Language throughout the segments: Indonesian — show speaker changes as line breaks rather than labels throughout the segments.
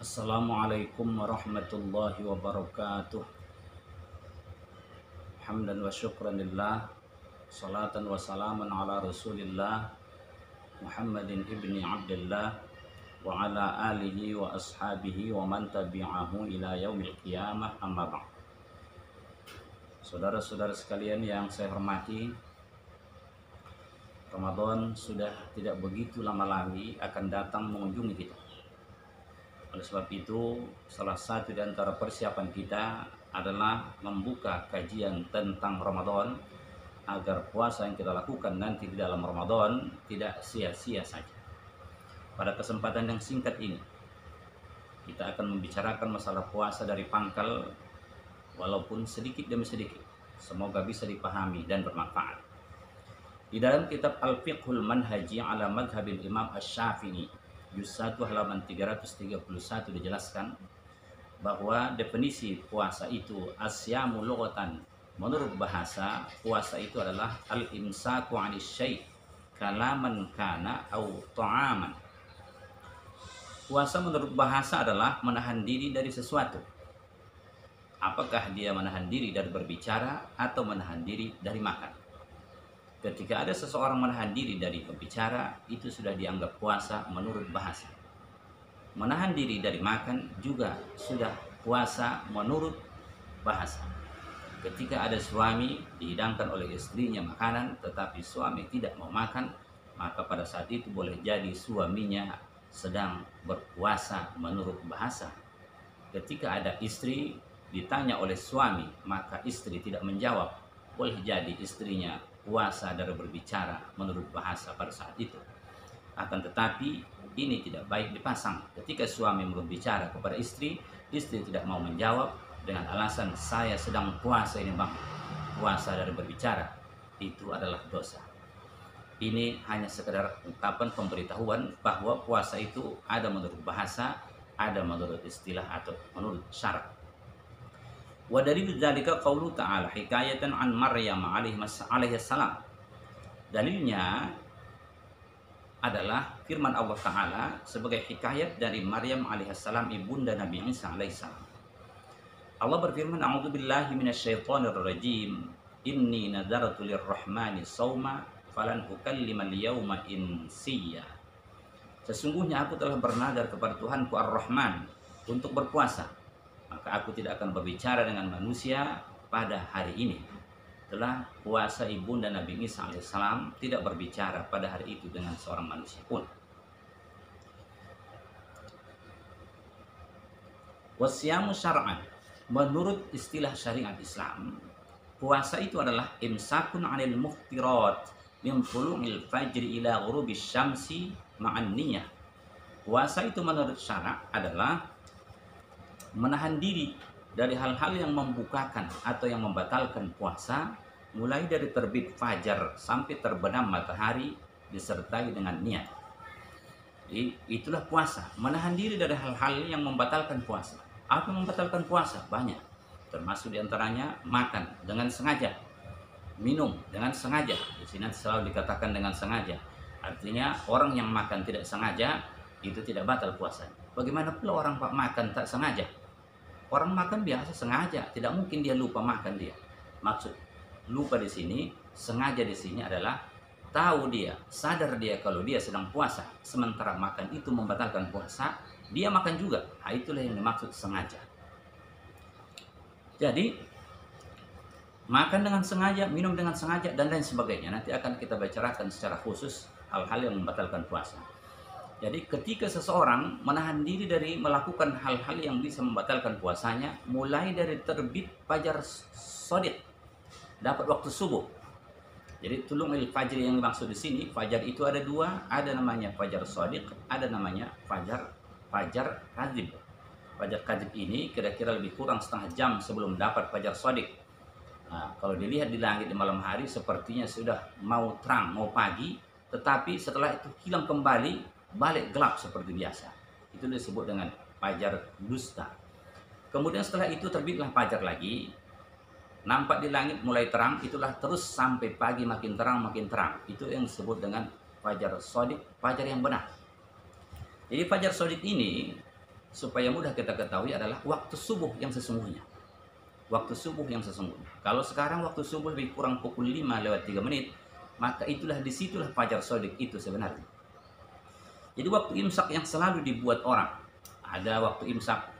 Assalamualaikum warahmatullahi wabarakatuh. Hamdan wa syukran lillah. Salatan wa salaman ala rasulillah Muhammadin ibni Abdullah wa ala alihi wa ashabihi wa man tabi'ahu ila yaumil qiyamah, amma ba'd. Saudara-saudara sekalian yang saya hormati, Ramadan sudah tidak begitu lama lagi akan datang mengunjungi kita. Oleh sebab itu, salah satu di antara persiapan kita adalah membuka kajian tentang Ramadan agar puasa yang kita lakukan nanti di dalam Ramadan tidak sia-sia saja. Pada kesempatan yang singkat ini, kita akan membicarakan masalah puasa dari pangkal, walaupun sedikit demi sedikit. Semoga bisa dipahami dan bermanfaat. Di dalam kitab Al-Fiqhul Manhaji ala Madhabil Imam Asy-Syafi'i, juz 1 halaman 331 dijelaskan bahwa definisi puasa itu asyamu lughatan. Menurut bahasa, puasa itu adalah al-imsaku 'anis syai' kalaman kana au ta'aman. Puasa menurut bahasa adalah menahan diri dari sesuatu. Apakah dia menahan diri dari berbicara atau menahan diri dari makan? Ketika ada seseorang menahan diri dari berbicara, itu sudah dianggap puasa menurut bahasa. Menahan diri dari makan juga sudah puasa menurut bahasa. Ketika ada suami dihidangkan oleh istrinya makanan, tetapi suami tidak mau makan, maka pada saat itu boleh jadi suaminya sedang berpuasa menurut bahasa. Ketika ada istri ditanya oleh suami, maka istri tidak menjawab, boleh jadi istrinya puasa dari berbicara menurut bahasa pada saat itu. Akan tetapi ini tidak baik dipasang. Ketika suami berbicara kepada istri, istri tidak mau menjawab dengan alasan saya sedang puasa ini bang, puasa dari berbicara, itu adalah dosa. Ini hanya sekedar ungkapan pemberitahuan bahwa puasa itu ada menurut bahasa, ada menurut istilah atau menurut syarat. Wa dalilu dzalika qaulu ta'ala hikayatan an Maryam alaihi salam. Dalilnya adalah firman Allah Ta'ala sebagai hikayat dari Maryam alaihi salam, ibunda Nabi Isa alaihi salam. Allah berfirman, a'udzubillahi minasyaitonir rajim. Inni nadartu lirrahmani shauma falan ukallimal yauma insiya. Sesungguhnya aku telah bernadar kepada Tuhanku Ar-Rahman untuk berpuasa, maka aku tidak akan berbicara dengan manusia pada hari ini. Telah puasa ibunda Nabi Isa alaihissalam tidak berbicara pada hari itu dengan seorang manusia pun. Wasyamu syar'an, menurut istilah syariat Islam, puasa itu adalah imsakun 'anil muftirat min thulu'il fajri ila ghurubish syamsi ma'an niyah. Puasa itu menurut syarak adalah menahan diri dari hal-hal yang membukakan atau yang membatalkan puasa, mulai dari terbit fajar sampai terbenam matahari disertai dengan niat. Jadi itulah puasa, menahan diri dari hal-hal yang membatalkan puasa. Apa yang membatalkan puasa? Banyak. Termasuk diantaranya makan dengan sengaja, minum dengan sengaja. Di sini selalu dikatakan dengan sengaja. Artinya orang yang makan tidak sengaja itu tidak batal puasanya. Bagaimana pula orang makan tak sengaja? Orang makan biasa sengaja, tidak mungkin dia lupa makan dia. Maksud lupa di sini, sengaja di sini adalah tahu dia, sadar dia kalau dia sedang puasa, sementara makan itu membatalkan puasa, dia makan juga. Nah, itulah yang dimaksud sengaja. Jadi makan dengan sengaja, minum dengan sengaja, dan lain sebagainya. Nanti akan kita bicarakan secara khusus hal-hal yang membatalkan puasa. Jadi ketika seseorang menahan diri dari melakukan hal-hal yang bisa membatalkan puasanya, mulai dari terbit fajar shadiq, dapat waktu subuh. Jadi tulungil fajr yang dimaksud di sini, fajar itu ada dua, ada namanya fajar shadiq, ada namanya fajar kadzib. Fajar kadzib ini kira-kira lebih kurang setengah jam sebelum dapat fajar shadiq. Nah, kalau dilihat di langit di malam hari sepertinya sudah mau terang, mau pagi, tetapi setelah itu hilang kembali, balik gelap seperti biasa. Itu disebut dengan fajar dusta. Kemudian setelah itu terbitlah fajar lagi, nampak di langit mulai terang, itulah terus sampai pagi makin terang makin terang. Itu yang disebut dengan fajar shadiq, fajar yang benar. Jadi fajar shadiq ini supaya mudah kita ketahui adalah waktu subuh yang sesungguhnya. Waktu subuh yang sesungguhnya. Kalau sekarang waktu subuh lebih kurang pukul 5 lewat 3 menit, maka disitulah fajar shodiq itu sebenarnya. Jadi waktu imsak yang selalu dibuat orang, ada waktu imsak.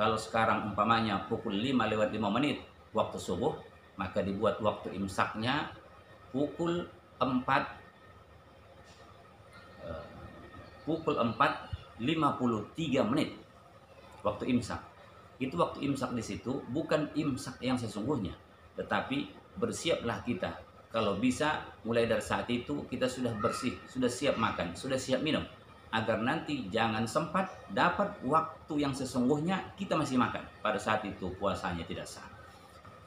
Kalau sekarang umpamanya pukul 5 lewat 5 menit waktu subuh, maka dibuat waktu imsaknya pukul 4:53 menit waktu imsak. Itu waktu imsak di situ bukan imsak yang sesungguhnya, tetapi bersiaplah kita. Kalau bisa mulai dari saat itu kita sudah bersih, sudah siap makan, sudah siap minum, agar nanti jangan sempat dapat waktu yang sesungguhnya kita masih makan. Pada saat itu puasanya tidak sah.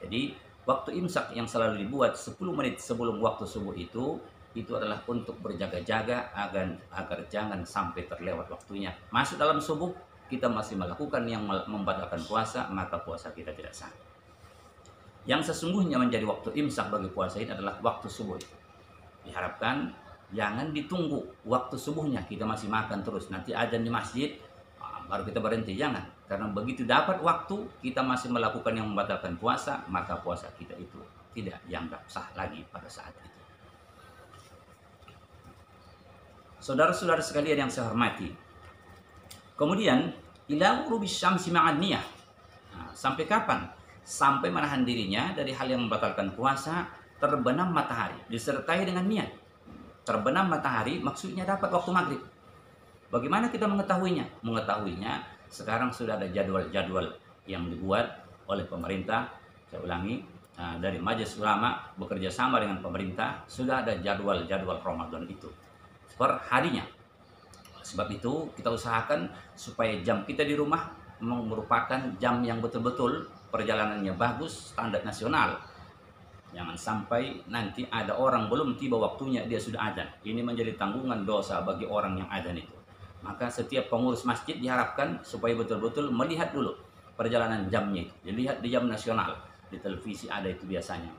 Jadi waktu imsak yang selalu dibuat 10 menit sebelum waktu subuh itu adalah untuk berjaga-jaga agar jangan sampai terlewat waktunya. Masuk dalam subuh kita masih melakukan yang membatalkan puasa, maka puasa kita tidak sah. Yang sesungguhnya menjadi waktu imsak bagi puasa ini adalah waktu subuh itu. Diharapkan jangan ditunggu waktu subuhnya kita masih makan terus, nanti azan di masjid baru kita berhenti. Jangan, karena begitu dapat waktu kita masih melakukan yang membatalkan puasa, maka puasa kita itu tidak dianggap sah lagi pada saat itu. Saudara-saudara sekalian yang saya hormati, kemudian ila ghurubi syamsi ma'an niyah. Sampai kapan? Sampai menahan dirinya dari hal yang membatalkan puasa, terbenam matahari disertai dengan niat. Terbenam matahari maksudnya dapat waktu maghrib. Bagaimana kita mengetahuinya? Mengetahuinya sekarang sudah ada jadwal-jadwal yang dibuat oleh pemerintah. Saya ulangi, dari Majelis Ulama bekerja sama dengan pemerintah, sudah ada jadwal-jadwal Ramadan itu per harinya. Sebab itu kita usahakan supaya jam kita di rumah merupakan jam yang betul-betul perjalanannya bagus, standar nasional. Jangan sampai nanti ada orang belum tiba waktunya dia sudah azan. Ini menjadi tanggungan dosa bagi orang yang azan itu. Maka setiap pengurus masjid diharapkan supaya betul-betul melihat dulu perjalanan jamnya itu. Dilihat di jam nasional, di televisi ada itu biasanya.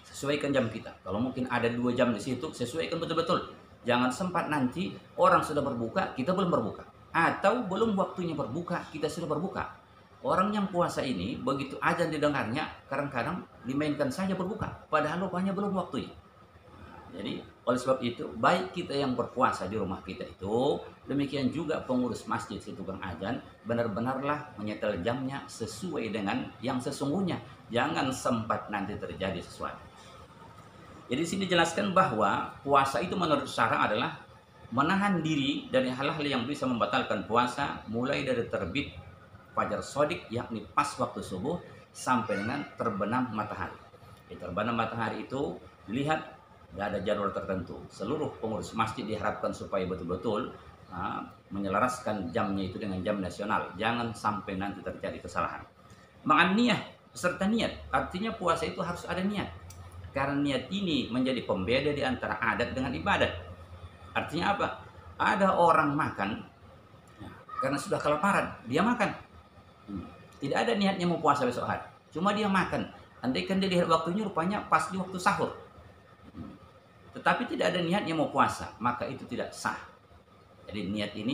Sesuaikan jam kita. Kalau mungkin ada 2 jam di situ, sesuaikan betul-betul. Jangan sempat nanti orang sudah berbuka, kita belum berbuka. Atau belum waktunya berbuka, kita sudah berbuka. Orang yang puasa ini, begitu azan didengarnya, kadang-kadang dimainkan saja berbuka. Padahal rupanya belum waktunya. Jadi, oleh sebab itu, baik kita yang berpuasa di rumah kita itu, demikian juga pengurus masjid si tukang azan, benar-benarlah menyetel jamnya sesuai dengan yang sesungguhnya. Jangan sempat nanti terjadi sesuatu. Jadi di sini dijelaskan bahwa puasa itu menurut syara adalah menahan diri dari hal-hal yang bisa membatalkan puasa, mulai dari terbit fajar shodiq, yakni pas waktu subuh, sampai dengan terbenam matahari. Di terbenam matahari itu dilihat tidak ada jadwal tertentu. Seluruh pengurus masjid diharapkan supaya betul-betul menyelaraskan jamnya itu dengan jam nasional. Jangan sampai nanti terjadi kesalahan. Ma'an niyah, beserta niat. Artinya puasa itu harus ada niat. Karena niat ini menjadi pembeda di antara adat dengan ibadat. Artinya apa? Ada orang makan karena sudah kelaparan, dia makan. Tidak ada niatnya mau puasa besok hari. Cuma dia makan. Andaikan dia lihat waktunya rupanya pas di waktu sahur. Tetapi tidak ada niatnya mau puasa, maka itu tidak sah. Jadi niat ini